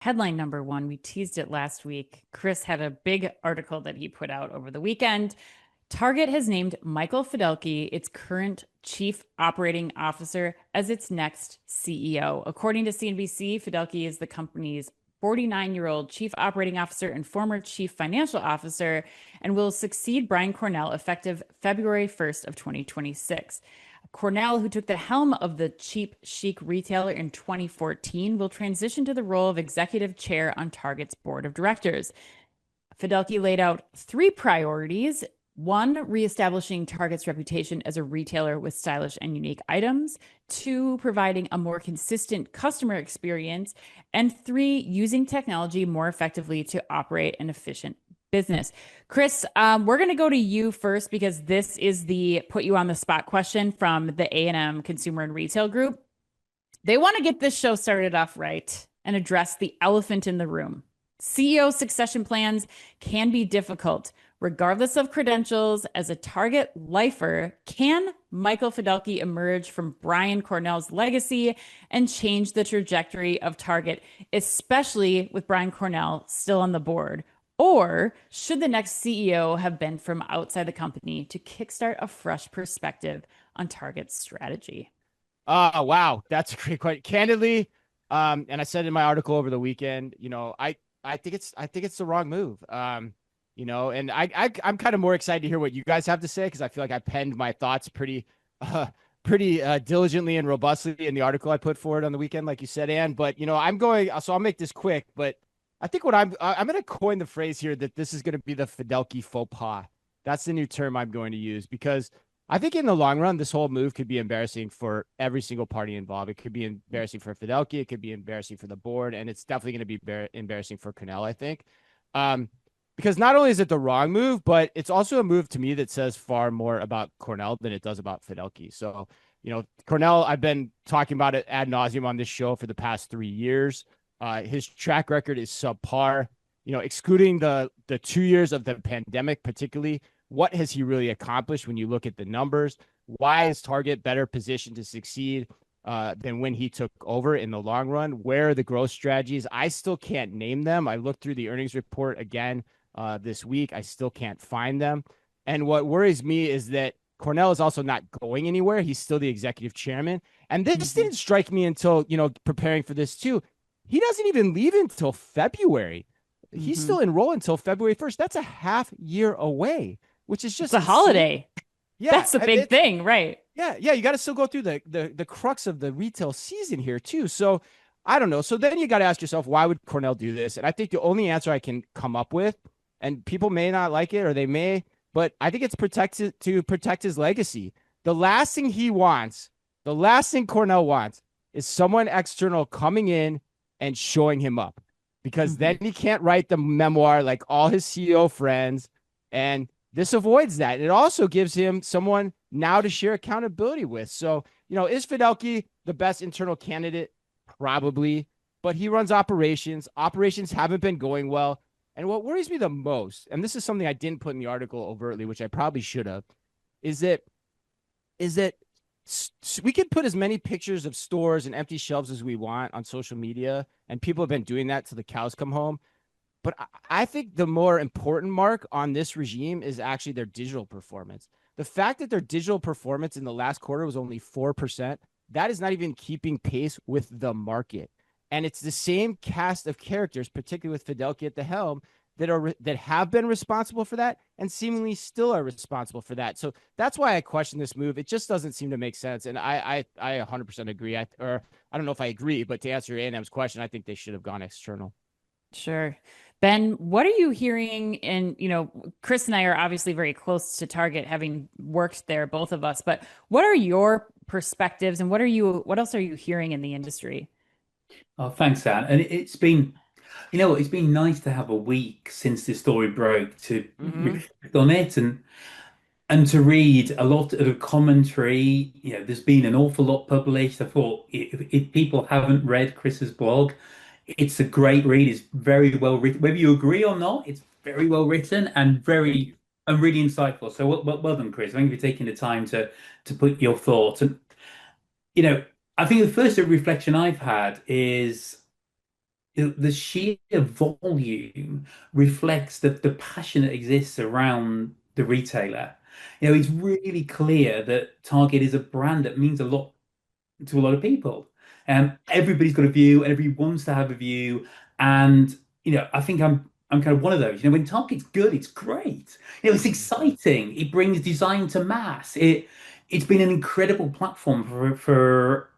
Headline number one, we teased it last week. Chris had a big article that he put out over the weekend. Target has named Michael Fidelke its current chief operating officer as its next CEO. According to CNBC, Fidelke is the company's 49-year-old chief operating officer and former chief financial officer and will succeed Brian Cornell effective February 1st of 2026. Cornell, who took the helm of the cheap chic retailer in 2014, will transition to the role of executive chair on Target's board of directors. Fidelke laid out three priorities. One, reestablishing Target's reputation as a retailer with stylish and unique items. Two, providing a more consistent customer experience. And three, using technology more effectively to operate an efficient business. Chris, we're going to go to you first because this is the put you on the spot question from the A&M Consumer and Retail Group. They want to get this show started off right and address the elephant in the room. CEO succession plans can be difficult. Regardless of credentials, as a Target lifer, can Michael Fidelke emerge from Brian Cornell's legacy and change the trajectory of Target, especially with Brian Cornell still on the board? Or should the next CEO have been from outside the company to kickstart a fresh perspective on Target's strategy? Oh, wow. That's a great question. Candidly, and I said in my article over the weekend, I think it's the wrong move. And I'm kind of more excited to hear what you guys have to say because I feel like I penned my thoughts pretty diligently and robustly in the article I put forward on the weekend, like you said, Ann. But so I'll make this quick, but I think I'm going to coin the phrase here that this is going to be the Fiddelke Faux Pas. That's the new term I'm going to use because I think in the long run, this whole move could be embarrassing for every single party involved. It could be embarrassing for Fidelke. It could be embarrassing for the board. And it's definitely going to be embarrassing for Cornell, I think. Because not only is it the wrong move, but it's also a move to me that says far more about Cornell than it does about Fidelke. So, Cornell, I've been talking about it ad nauseum on this show for the past 3 years. His track record is subpar, excluding the 2 years of the pandemic, particularly. What has he really accomplished when you look at the numbers? Why is Target better positioned to succeed than when he took over in the long run? Where are the growth strategies? I still can't name them. I looked through the earnings report again this week. I still can't find them. And what worries me is that Cornell is also not going anywhere. He's still the executive chairman. And this didn't strike me until, preparing for this too. He doesn't even leave until February. He's still enrolled until February 1st. That's a half year away, which is just a holiday. Yeah, that's a big thing, right? Yeah. You got to still go through the crux of the retail season here too. So I don't know. So then you got to ask yourself, why would Cornell do this? And I think the only answer I can come up with, and people may not like it or they may, but I think it's to protect his legacy. The last thing Cornell wants is someone external coming in and showing him up, because then he can't write the memoir like all his CEO friends. And this avoids that. It also gives him someone now to share accountability with. So, is Fidelke the best internal candidate? Probably, but he runs operations. Operations haven't been going well. And what worries me the most, and this is something I didn't put in the article overtly, which I probably should have, is that we can put as many pictures of stores and empty shelves as we want on social media, and people have been doing that till the cows come home. But I think the more important mark on this regime is actually their digital performance. The fact that their digital performance in the last quarter was only 4%, that is not even keeping pace with the market. And it's the same cast of characters, particularly with Fidelke at the helm, that have been responsible for that and seemingly still are responsible for that. So that's why I question this move. It just doesn't seem to make sense. And I 100% agree. I don't know if I agree, but to answer A&M's question, I think they should have gone external. Sure. Ben, what are you hearing? And, Chris and I are obviously very close to Target, having worked there, both of us, but what are your perspectives and what else are you hearing in the industry? Oh, thanks, Anne. And it's been, it's been nice to have a week since this story broke to reflect on it and to read a lot of commentary. There's been an awful lot published. I thought if people haven't read Chris's blog, it's a great read. It's very well written. Whether you agree or not, it's very well written and really insightful. So well done, Chris. Thank you for taking the time to put your thoughts. And I think the first reflection I've had is the sheer volume reflects the passion that exists around the retailer. It's really clear that Target is a brand that means a lot to a lot of people. Everybody's got a view, and everybody wants to have a view. And I think I'm kind of one of those. When Target's good, it's great. It's exciting. It brings design to mass. It's been an incredible platform for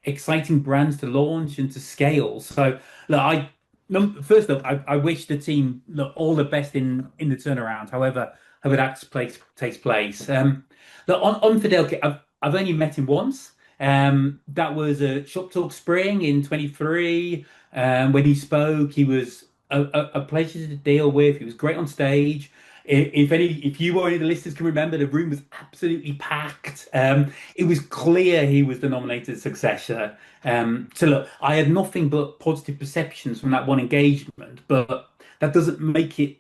exciting brands to launch and to scale. So look, first up, I wish the team look all the best in the turnaround. However takes place. Look, on Fidelke, I've only met him once. That was a Shop Talk Spring in 23. When he spoke, he was a pleasure to deal with. He was great on stage. If you or any of the listeners can remember, the room was absolutely packed. It was clear he was the nominated successor. So look, I had nothing but positive perceptions from that one engagement, but that doesn't make it.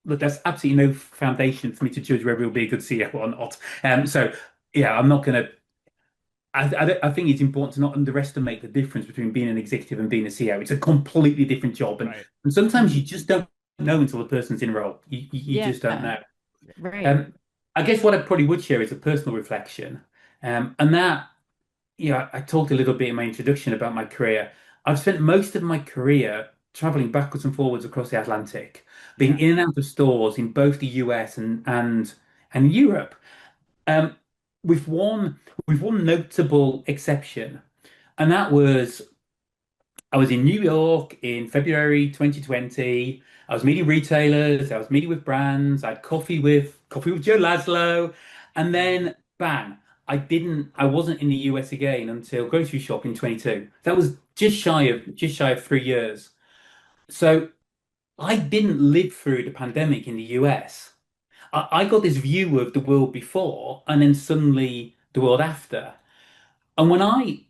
Look, that's absolutely no foundation for me to judge whether he'll be a good CEO or not. So yeah, I'm not going to. I think it's important to not underestimate the difference between being an executive and being a CEO. It's a completely different job, and sometimes you just don't know until the person's in role. You just don't know. Right. I guess what I probably would share is a personal reflection, and that I talked a little bit in my introduction about my career. I've spent most of my career traveling backwards and forwards across the Atlantic, being in and out of stores in both the US and Europe. Um, with one notable exception, and that was I was in New York in February 2020. I was meeting retailers, I was meeting with brands, I had coffee with Joe Laszlo, and then bang, I wasn't in the US again until grocery shop in 22. That was just shy of 3 years. So I didn't live through the pandemic in the US. I got this view of the world before and then suddenly the world after. And when I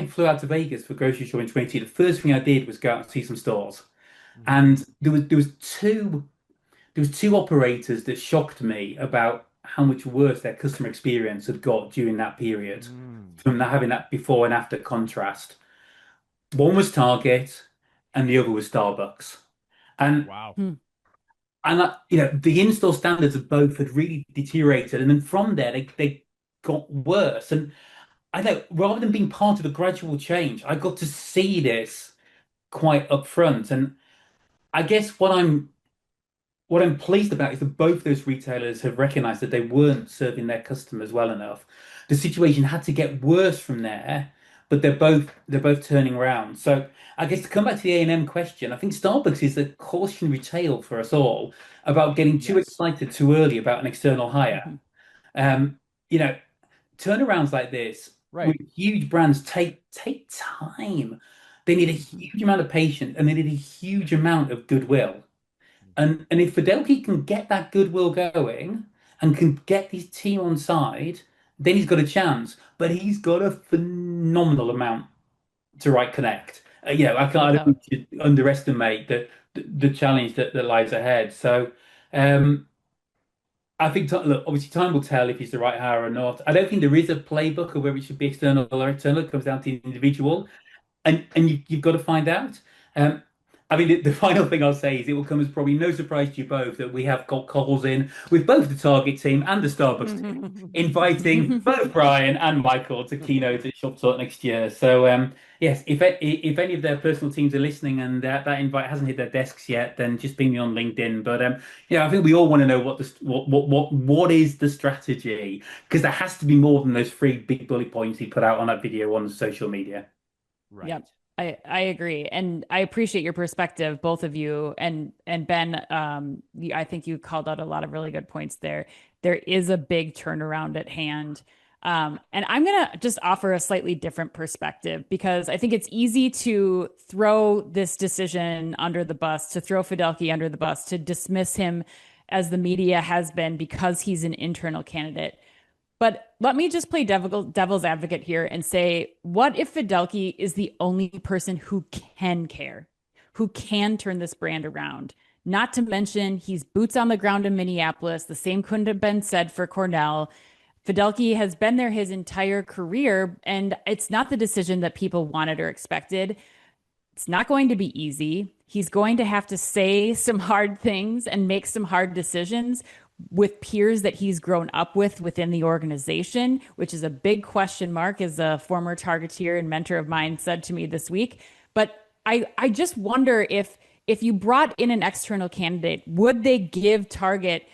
flew out to Vegas for grocery shopping 20, the first thing I did was go out and see some stores. And there was two operators that shocked me about how much worse their customer experience had got during that period, from having that before and after contrast. One was Target, and the other was Starbucks. And Wow. the in-store standards of both had really deteriorated, and then from there they got worse. And I know rather than being part of a gradual change, I got to see this quite upfront. And I guess what I'm pleased about is that both those retailers have recognized that they weren't serving their customers well enough. The situation had to get worse from there, but they're both turning around. So I guess to come back to the A&M question, I think Starbucks is a cautionary tale for us all about getting too excited too early about an external hire. Um, you know, Turnarounds like this with huge brands take time. They need a huge amount of patience and they need a huge amount of goodwill. And if Fidelke can get that goodwill going and can get his team on side, then he's got a chance. But he's got a phenomenal amount to right connect. I don't think we should underestimate the challenge that lies ahead. So I think, look, obviously time will tell if he's the right hire or not. I don't think there is a playbook of whether it should be external or internal. It comes down to the individual and you've got to find out. Um, I mean, the final thing I'll say is it will come as probably no surprise to you both that we have got calls in with both the Target team and the Starbucks team, inviting both Brian and Michael to keynote at Shop Talk next year. So, yes, if any of their personal teams are listening and that invite hasn't hit their desks yet, then just ping me on LinkedIn. But I think we all want to know what is the strategy, because there has to be more than those three big bullet points he put out on that video on social media. Right. Yep. I agree. And I appreciate your perspective, both of you. And Ben, I think you called out a lot of really good points there. There is a big turnaround at hand. And I'm going to just offer a slightly different perspective because I think it's easy to throw this decision under the bus, to throw Fidelke under the bus, to dismiss him as the media has been because he's an internal candidate. But let me just play devil's advocate here and say, what if Fidelke is the only person who can care, who can turn this brand around? Not to mention, he's boots on the ground in Minneapolis. The same couldn't have been said for Cornell. Fidelke has been there his entire career, and it's not the decision that people wanted or expected. It's not going to be easy. He's going to have to say some hard things and make some hard decisions with peers that he's grown up with within the organization, which is a big question mark, as a former targeteer and mentor of mine said to me this week. But I just wonder if you brought in an external candidate, would they give Target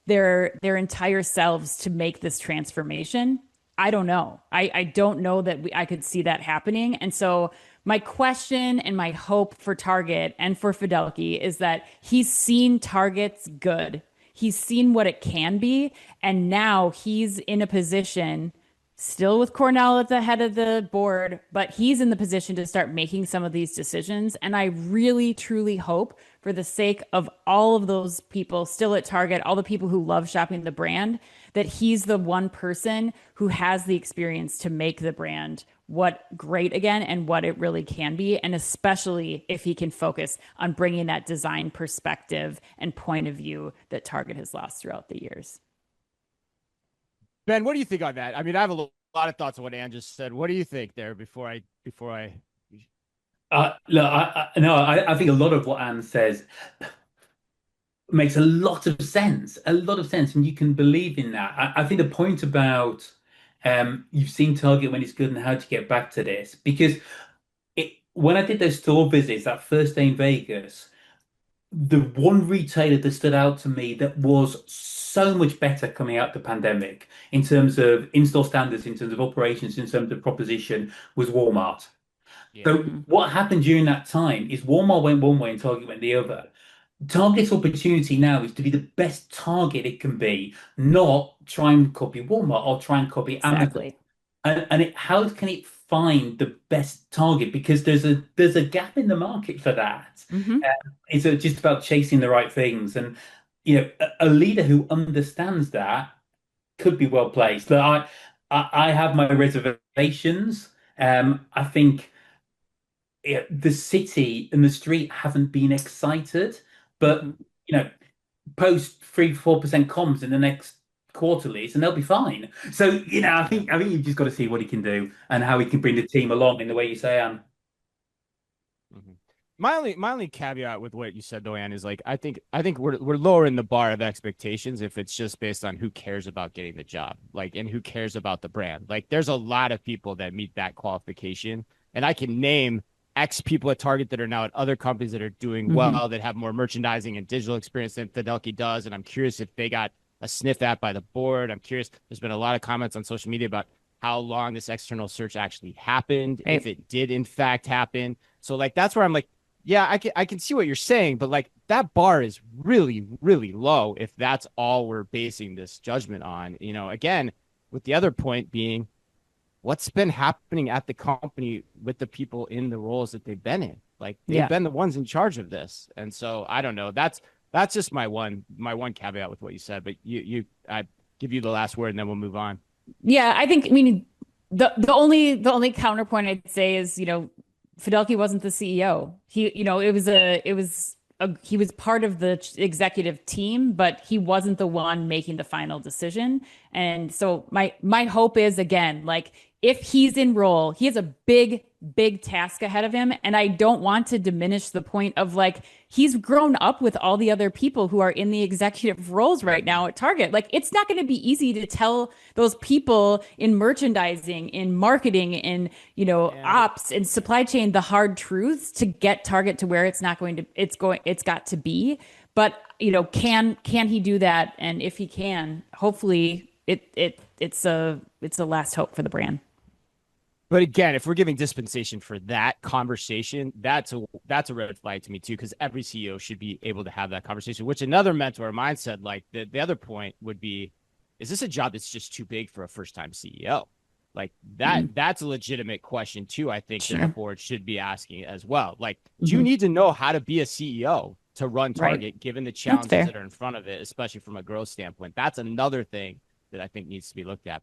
their entire selves to make this transformation? I don't know. I don't know that I could see that happening. And so my question and my hope for Target and for Fidelke is that he's seen Target's good. He's seen what it can be. And now he's in a position, still with Cornell at the head of the board, but he's in the position to start making some of these decisions. And I really, truly hope, for the sake of all of those people still at Target, all the people who love shopping the brand, that he's the one person who has the experience to make the brand what great again and what it really can be. And especially if he can focus on bringing that design perspective and point of view that Target has lost throughout the years. Ben, what do you think on that? I mean, I have a lot of thoughts on what Ann just said. What do you think there before I Look, I think a lot of what Anne says makes a lot of sense, and you can believe in that. I think the point about you've seen Target when it's good and how to get back to this, because when I did those store visits that first day in Vegas, the one retailer that stood out to me that was so much better coming out the pandemic in terms of in-store standards, in terms of operations, in terms of proposition was Walmart. So what happened during that time is Walmart went one way and Target went the other. Target's opportunity now is to be the best Target it can be, not try and copy Walmart or try and copy Amazon. And how can it find the best Target? Because there's a gap in the market for that. It's just about chasing the right things, and a leader who understands that could be well placed. But I have my reservations. I think the city and the street haven't been excited, but post 3-4% comms in the next quarterlies and they'll be fine. So I think you've just got to see what he can do and how he can bring the team along in the way you say, Anne. My only caveat with what you said, though, Ann, is like I think we're lowering the bar of expectations if it's just based on who cares about getting the job, and who cares about the brand. Like, there's a lot of people that meet that qualification, and I can name X people at Target that are now at other companies that are doing well, that have more merchandising and digital experience than Fidelke does. And I'm curious if they got a sniff at by the board. I'm curious. There's been a lot of comments on social media about how long this external search actually happened, if it did in fact happen. So that's where I'm like, yeah, I can see what you're saying, but that bar is really, really low if that's all we're basing this judgment on. Again, with the other point being, what's been happening at the company with the people in the roles that they've been in? They've been the ones in charge of this. And so I don't know. That's just my one caveat with what you said, but I give you the last word and then we'll move on. Yeah, I mean, the only counterpoint I'd say is, Fidelke wasn't the CEO. He was part of the executive team, but he wasn't the one making the final decision. And so my hope is, again, if he's in role, he has a big task ahead of him. And I don't want to diminish the point of he's grown up with all the other people who are in the executive roles right now at Target. It's not going to be easy to tell those people in merchandising, in marketing, in, ops and supply chain, the hard truths to get Target to where it's got to be. But, can he do that? And if he can, hopefully it's a last hope for the brand. But again, if we're giving dispensation for that conversation, that's a red flag to me too, because every CEO should be able to have that conversation, which another mentor of mine said, the other point would be, is this a job that's just too big for a first-time CEO? That's a legitimate question too, I think that the board should be asking as well. Do you need to know how to be a CEO to run Target, given the challenges that are in front of it, especially from a growth standpoint? That's another thing that I think needs to be looked at.